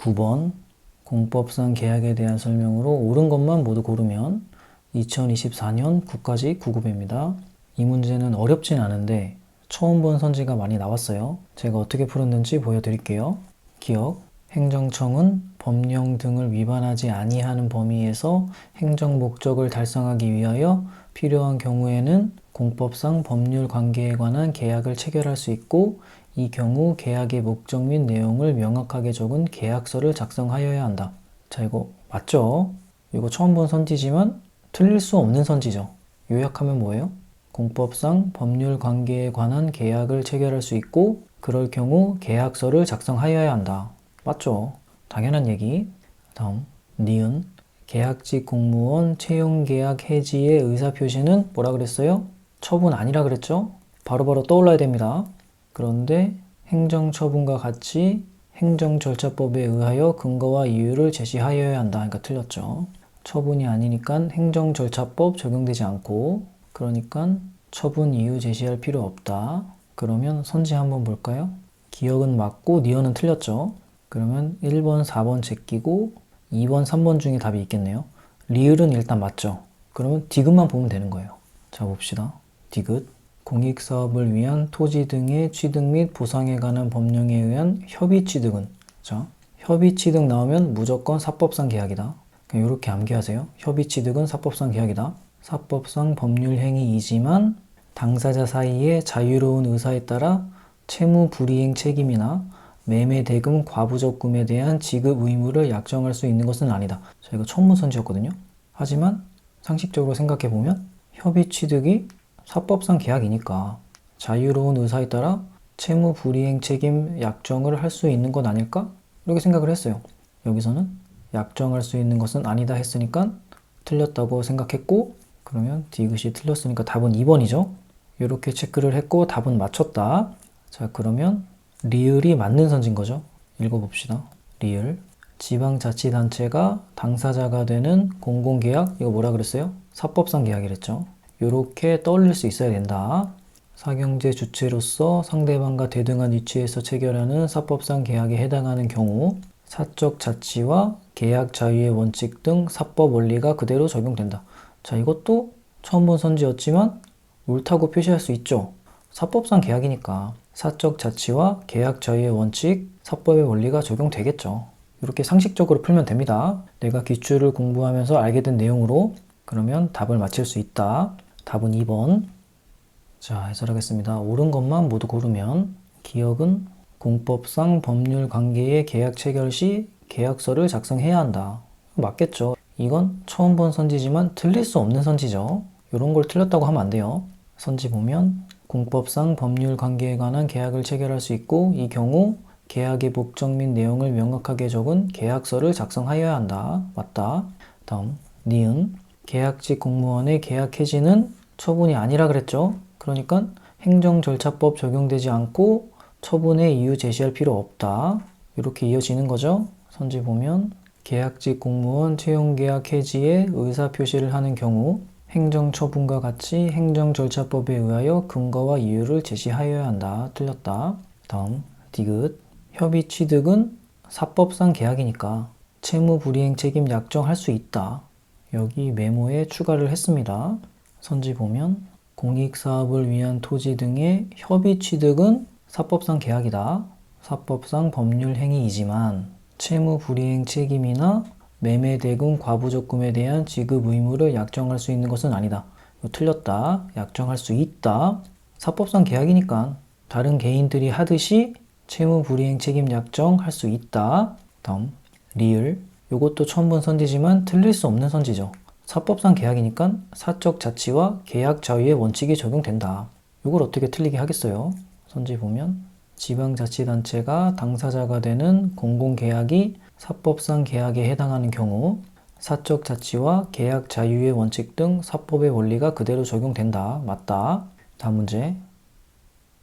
9번 공법상 계약에 대한 설명으로 옳은 것만 모두 고르면 2024년 국가직 9급입니다. 이 문제는 어렵진 않은데 처음 본 선지가 많이 나왔어요. 제가 어떻게 풀었는지 보여드릴게요. 기억, 행정청은 법령 등을 위반하지 아니하는 범위에서 행정 목적을 달성하기 위하여 필요한 경우에는 공법상 법률 관계에 관한 계약을 체결할 수 있고 이 경우 계약의 목적 및 내용을 명확하게 적은 계약서를 작성하여야 한다. 자, 이거 맞죠? 이거 처음 본 선지지만 틀릴 수 없는 선지죠. 요약하면 뭐예요? 공법상 법률 관계에 관한 계약을 체결할 수 있고 그럴 경우 계약서를 작성하여야 한다. 맞죠? 당연한 얘기. 다음, 니은. 계약직 공무원 채용계약 해지의 의사표시는 뭐라 그랬어요? 처분 아니라 그랬죠? 바로바로 떠올라야 됩니다. 그런데 행정처분과 같이 행정절차법에 의하여 근거와 이유를 제시하여야 한다. 그러니까 틀렸죠. 처분이 아니니까 행정절차법 적용되지 않고 그러니까 처분 이유 제시할 필요 없다. 그러면 선지 한번 볼까요? 기억은 맞고 니은은 틀렸죠. 그러면 1번, 4번 제끼고 2번, 3번 중에 답이 있겠네요. 리을은 일단 맞죠. 그러면 디귿만 보면 되는 거예요. 자, 봅시다. 디귿. 공익사업을 위한 토지 등의 취득 및 보상에 관한 법령에 의한 협의취득은, 자, 협의취득 나오면 무조건 사법상 계약이다. 이렇게 암기하세요. 협의취득은 사법상 계약이다. 사법상 법률행위이지만 당사자 사이의 자유로운 의사에 따라 채무 불이행 책임이나 매매 대금 과부적금에 대한 지급 의무를 약정할 수 있는 것은 아니다. 자, 이거 처음 본 선지였거든요. 하지만 상식적으로 생각해보면 협의취득이 사법상 계약이니까 자유로운 의사에 따라 채무 불이행 책임 약정을 할 수 있는 것 아닐까? 이렇게 생각을 했어요. 여기서는 약정할 수 있는 것은 아니다 했으니까 틀렸다고 생각했고 그러면 디귿이 틀렸으니까 답은 2번이죠. 이렇게 체크를 했고 답은 맞췄다. 자, 그러면 리을이 맞는 선지인 거죠. 읽어봅시다. 리을. 지방자치단체가 당사자가 되는 공공계약, 이거 뭐라 그랬어요? 사법상 계약이랬죠. 이렇게 떠올릴 수 있어야 된다. 사경제 주체로서 상대방과 대등한 위치에서 체결하는 사법상 계약에 해당하는 경우 사적 자치와 계약 자유의 원칙 등 사법 원리가 그대로 적용된다. 자, 이것도 처음 본 선지였지만 옳다고 표시할 수 있죠. 사법상 계약이니까 사적 자치와 계약 자유의 원칙, 사법의 원리가 적용되겠죠. 이렇게 상식적으로 풀면 됩니다. 내가 기출을 공부하면서 알게 된 내용으로 그러면 답을 맞힐 수 있다. 답은 2번. 자, 해설하겠습니다. 옳은 것만 모두 고르면 기억은 공법상 법률 관계의 계약 체결 시 계약서를 작성해야 한다. 맞겠죠. 이건 처음 본 선지지만 틀릴 수 없는 선지죠. 이런 걸 틀렸다고 하면 안 돼요. 선지 보면 공법상 법률 관계에 관한 계약을 체결할 수 있고 이 경우 계약의 목적 및 내용을 명확하게 적은 계약서를 작성하여야 한다. 맞다. 다음, 니은. 계약직 공무원의 계약 해지는 처분이 아니라 그랬죠. 그러니까 행정절차법 적용되지 않고 처분의 이유 제시할 필요 없다. 이렇게 이어지는 거죠. 선지 보면 계약직 공무원 채용계약 해지에 의사표시를 하는 경우 행정처분과 같이 행정절차법에 의하여 근거와 이유를 제시하여야 한다. 틀렸다. 다음, 디귿. 협의취득은 사법상 계약이니까 채무불이행 책임 약정할 수 있다. 여기 메모에 추가를 했습니다. 선지 보면 공익사업을 위한 토지 등의 협의취득은 사법상 계약이다. 사법상 법률행위이지만 채무불이행 책임이나 매매대금 과부적금에 대한 지급 의무를 약정할 수 있는 것은 아니다. 이거 틀렸다. 약정할 수 있다. 사법상 계약이니까 다른 개인들이 하듯이 채무불이행 책임 약정할 수 있다. 다음, 리을. 이것도 처음 본 선지지만 틀릴 수 없는 선지죠. 사법상 계약이니까 사적 자치와 계약 자유의 원칙이 적용된다. 이걸 어떻게 틀리게 하겠어요? 선지 보면 지방자치단체가 당사자가 되는 공공계약이 사법상 계약에 해당하는 경우 사적 자치와 계약 자유의 원칙 등 사법의 원리가 그대로 적용된다. 맞다. 다음 문제.